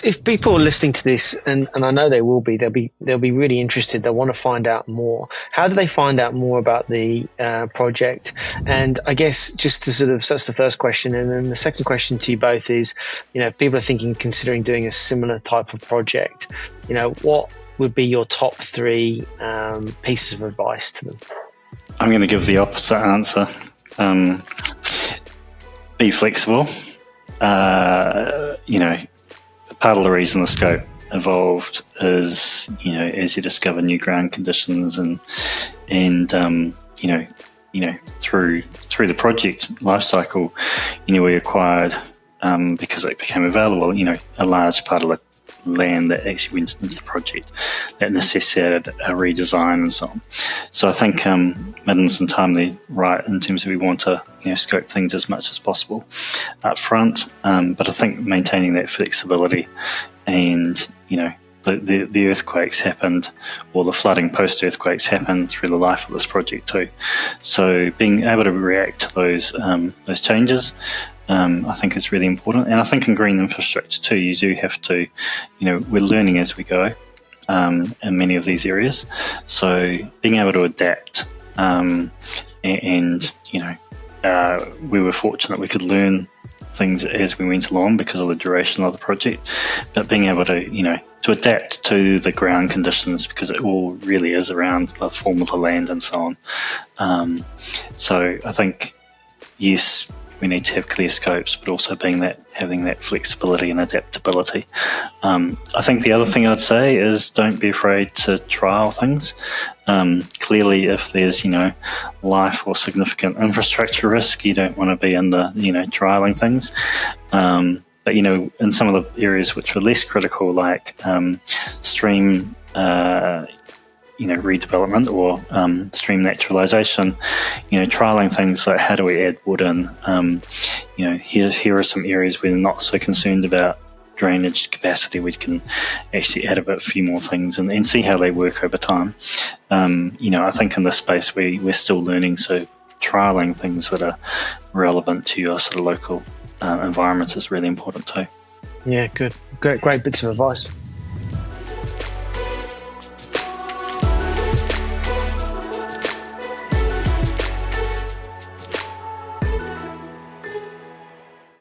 if people are listening to this, and I know they will be, they'll be really interested. They'll want to find out more. How do they find out more about the project? And I guess just to so that's the first question, and then the second question to you both is, if people are considering doing a similar type of project, what would be your top 3 pieces of advice to them? I'm going to give the opposite answer. Be flexible. Part of the reason the scope evolved is, as you discover new ground conditions and through the project life cycle, we acquired, because it became available, a large part of the land that actually went into the project that necessitated a redesign and so on. So I think Middens and Timely right in terms of we want to scope things as much as possible up front, but I think maintaining that flexibility and the earthquakes happened, or the flooding post-earthquakes happened through the life of this project too. So being able to react to those changes, I think is really important. And I think in green infrastructure too, you do have to, we're learning as we go in many of these areas. So being able to adapt we were fortunate we could learn things as we went along because of the duration of the project, but being able to, to adapt to the ground conditions, because it all really is around the form of the land and so on. So I think, yes, we need to have clear scopes, but also having that flexibility and adaptability. I think the other thing I'd say is don't be afraid to trial things. Clearly, if there's life or significant infrastructure risk, you don't want to be in the trialing things. But in some of the areas which are less critical, like stream redevelopment or stream naturalization, trialing things like how do we add wood in, here are some areas we're not so concerned about drainage capacity, we can actually add a few more things and see how they work over time. I think in this space we're still learning, so trialing things that are relevant to your sort of local environment is really important too. Yeah, good. Great bits of advice.